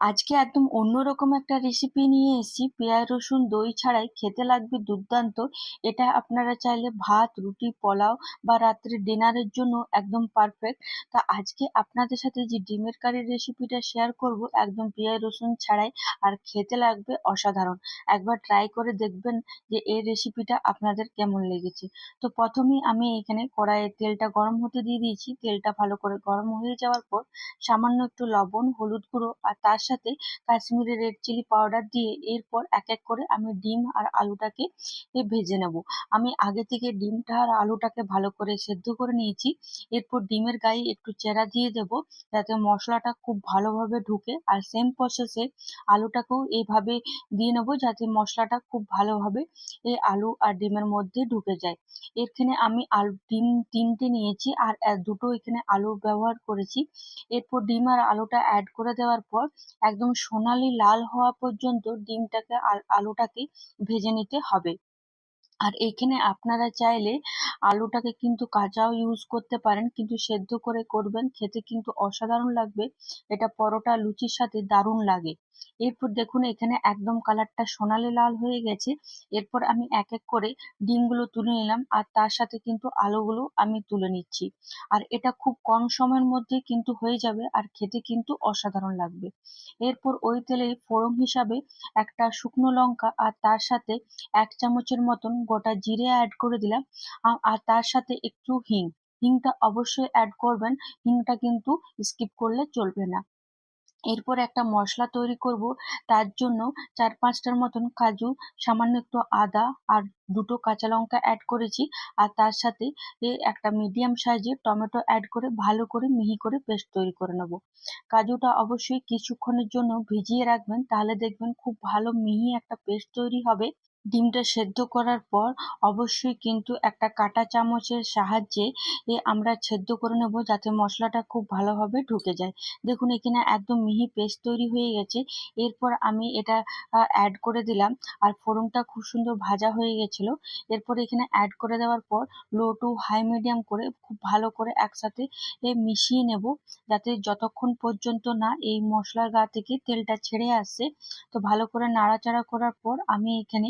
আজকে একদম অন্যরকম একটা রেসিপি নিয়ে এসেছি। পেঁয়াজ রসুন দই ছাড়াই খেতে লাগবে দুর্দান্ত। এটা আপনারা চাইলে ভাত, রুটি, পোলাও বা রাত্রে ডিনারের জন্য একদম পারফেক্ট। তা আজকে আপনাদের সাথে যে ডিমের কারির রেসিপিটা শেয়ার করব একদম পেঁয়াজ রসুন ছাড়াই, আর খেতে লাগবে অসাধারণ। একবার ট্রাই করে দেখবেন যে এই রেসিপিটা আপনাদের কেমন লেগেছে। তো প্রথমেই আমি এখানে কড়াইয়ে তেলটা গরম হতে দিয়ে দিয়েছি। তেলটা ভালো করে গরম হয়ে যাওয়ার পর সামান্য একটু লবণ, হলুদ গুঁড়ো আর তার সাথে কাশ্মীরি রেড চিলি পাউডার দিয়ে এরপর এক এক করে আমি ডিম আর আলুটাকে ভেজে নেব। আমি আগে থেকে ডিমটা আর আলুটাকে ভালো করে সেদ্ধ করে নিয়েছি। এরপর ডিমের গায়ে একটু চেরা দিয়ে দেব যাতে মশলাটা খুব ভালোভাবে ঢুকে, আর সেম প্রসেসে আলুটাকেও এইভাবে দিয়ে নেব যাতে মশলাটা খুব ভালোভাবে এই আলু আর ডিমের মধ্যে ঢুকে যায়। এখানে আমি ডিম 3টে নিয়েছি আর দুটো এখানে আলু ব্যবহার করেছি। এরপর ডিম আর আলুটা অ্যাড করে দেওয়ার পর একদম সোনালী লাল হওয়া পর্যন্ত ডিমটাকে আর আলুটাকে ভেজে নিতে হবে। আর এখানে আপনারা চাইলে আলুটাকে কিন্তু কাঁচাও ইউজ করতে পারেন, কিন্তু সেদ্ধ করে করবেন, খেতে কিন্তু অসাধারণ লাগবে। এটা পরোটা লুচির সাথে দারুণ লাগে। এরপর দেখুন এখানে একদম কালারটা সোনালী লাল হয়ে গেছে। এরপর আমি এক এক করে ডিমগুলো তুলে নিলাম আর তার সাথে কিন্তু আলুগুলো আমি তুলে নিচ্ছি। আর এটা খুব কম সময়ের মধ্যে কিন্তু হয়ে যাবে আর খেতে কিন্তু অসাধারণ লাগবে। এরপর ওই তেলে ফোড়ন হিসাবে একটা শুকনো লঙ্কা আর তার সাথে 1 চামচের মতন গোটা জিরে অ্যাড করে দিলাম। আর তার সাথে একটু হিংটা অবশ্যই অ্যাড করবেন। হিংটা কিন্তু স্কিপ করলে চলবে না। এরপর একটা মশলা তৈরি করব। তার জন্য 4-5টার মতন কাজু, সামান্য একটু আদা আর দুটো কাঁচা লঙ্কা অ্যাড করেছি। আর তার সাথে একটা মিডিয়াম সাইজের টমেটো অ্যাড করে ভালো করে মিহি করে পেস্ট তৈরি করে নেব। কাজুটা অবশ্যই কিছুক্ষণের জন্য ভিজিয়ে রাখবেন, তাহলে দেখবেন খুব ভালো মিহি একটা পেস্ট তৈরি হবে। ডিমটা সেদ্ধ করার পর অবশ্যই কিন্তু একটা কাঁটা চামচের সাহায্যে আমরা সেদ্ধ করে নেব যাতে মশলাটা খুব ভালোভাবে ঢুকে যায়। দেখুন এখানে একদম মিহি পেস্ট তৈরি হয়ে গেছে। এরপর আমি এটা অ্যাড করে দিলাম। আর ফোড়নটা খুব সুন্দর ভাজা হয়ে গেছিল। এরপর এখানে অ্যাড করে দেওয়ার পর লো টু হাই মিডিয়াম করে খুব ভালো করে একসাথে মিশিয়ে নেব, যাতে যতক্ষণ পর্যন্ত না এই মশলার গা থেকে তেলটা ছেড়ে আসছে। তো ভালো করে নাড়াচাড়া করার পর আমি এখানে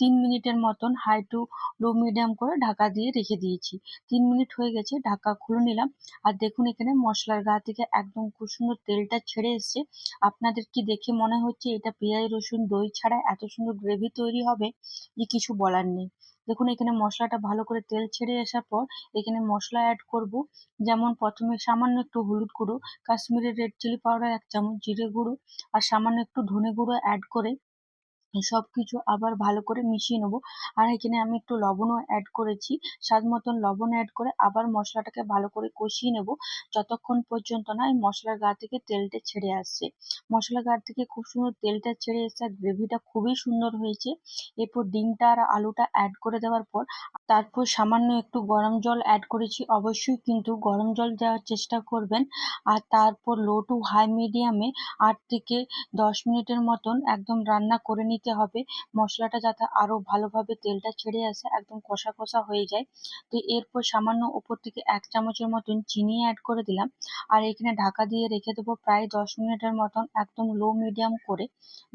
3 মিনিটের মতন হাই টু লো মিডিয়াম করে ঢাকা দিয়ে রেখে দিয়েছি। 3 মিনিট হয়ে গেছে, ঢাকা খুলে নিলাম। আর দেখুন এখানে মশলার গা থেকে একদম খুব সুন্দর তেলটা ছেড়ে এসছে। আপনাদের কি দেখে মনে হচ্ছে এটা পেঁয়াজ রসুন দই ছাড়া এত সুন্দর গ্রেভি তৈরি হবে যে কিছু বলার নেই। দেখুন এখানে মশলাটা ভালো করে তেল ছেড়ে আসার পর এখানে মশলা অ্যাড করব। যেমন প্রথমে সামান্য একটু হলুদ গুঁড়ো, কাশ্মীরি রেড চিলি পাউডার 1 চামচ, জিরে গুঁড়ো আর সামান্য একটু ধনে গুঁড়ো অ্যাড করে সবকিছু আবার ভালো করে মিশিয়ে নেবো। আর এখানে আমি একটু লবণও অ্যাড করেছি। স্বাদ মতন লবণ অ্যাড করে আবার মশলাটাকে ভালো করে কষিয়ে নেব যতক্ষণ পর্যন্ত না এই মশলার গা থেকে তেলটা ছেড়ে আসছে। মশলার গা থেকে খুব সুন্দর তেলটা ছেড়ে এসছে আর গ্রেভিটা খুবই সুন্দর হয়েছে। এরপর ডিমটা আর আলুটা অ্যাড করে দেওয়ার পর তারপর সামান্য একটু গরম জল অ্যাড করেছি। অবশ্যই কিন্তু গরম জল দেওয়ার চেষ্টা করবেন। আর তারপর লো টু হাই মিডিয়ামে 8 থেকে 10 মিনিটের মতন একদম রান্না করে নিতে হবে, মশলাটা যাতে আরো ভালোভাবে তেলটা ছেড়ে আসে, একদম কষা কষা হয়ে যায়। তো এরপর সামান্য উপর থেকে 1 চামচের মতন চিনি অ্যাড করে দিলাম। আর এখানে ঢাকা দিয়ে রেখে দেবো প্রায় 10 মিনিটের মতন একদম লো মিডিয়াম করে।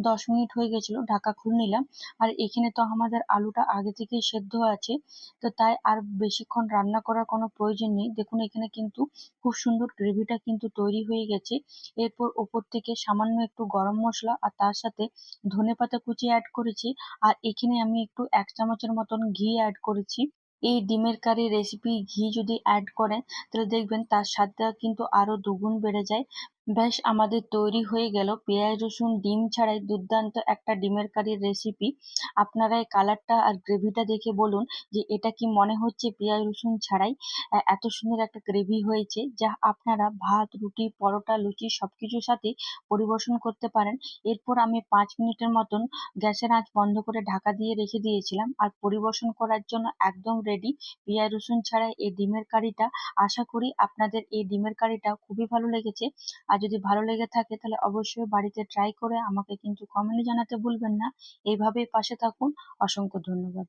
10 মিনিট হয়ে গেছিল, ঢাকা খুলে নিলাম। আর এখানে তো আমাদের আলুটা আগে থেকেই সেদ্ধ আছে, তো তাই আর বেশিক্ষণ রান্না করার কোনো প্রয়োজন নেই। দেখুন এখানে কিন্তু খুব সুন্দর গ্রেভিটা কিন্তু তৈরি হয়ে গেছে। এরপর ওপর থেকে সামান্য একটু গরম মশলা আর তার সাথে ধনেপাতা কুচি অ্যাড করেছি। আর এখানে আমি একটু 1 চামচের মতন ঘি অ্যাড করেছি। এই ডিমের কারি রেসিপি ঘি যদি অ্যাড করেন তাহলে দেখবেন তার স্বাদটা কিন্তু আরো দুগুণ বেড়ে যায়। ব্যাস আমাদের তৈরি হয়ে গেল পেঁয়াজ রসুন ডিম ছাড়াই দুর্দান্ত একটা ডিমের কারির রেসিপি। আপনারা এই কালারটা আর গ্রেভিটা দেখে বলুন যে এটা কি মনে হচ্ছে পেঁয়াজ রসুন ছাড়াই এত সুন্দর একটা গ্রেভি হয়েছে, যা আপনারা ভাত, রুটি, পরোটা, লুচি সবকিছুর সাথে পরিবেশন করতে পারেন। এরপর আমি 5 মিনিটের মতন গ্যাসের আঁচ বন্ধ করে ঢাকা দিয়ে রেখে দিয়েছিলাম। আর পরিবেশন করার জন্য একদম রেডি পেঁয়াজ রসুন ছাড়াই এই ডিমের কারিটা। আশা করি আপনাদের এই ডিমের কারিটা খুবই ভালো লেগেছে। আর যদি ভালো লেগে থাকে তাহলে অবশ্যই বাড়িতে ট্রাই করে আমাকে কিন্তু কমেন্টে জানাতে ভুলবেন না। এইভাবেই পাশে থাকুন। অসংখ্য ধন্যবাদ।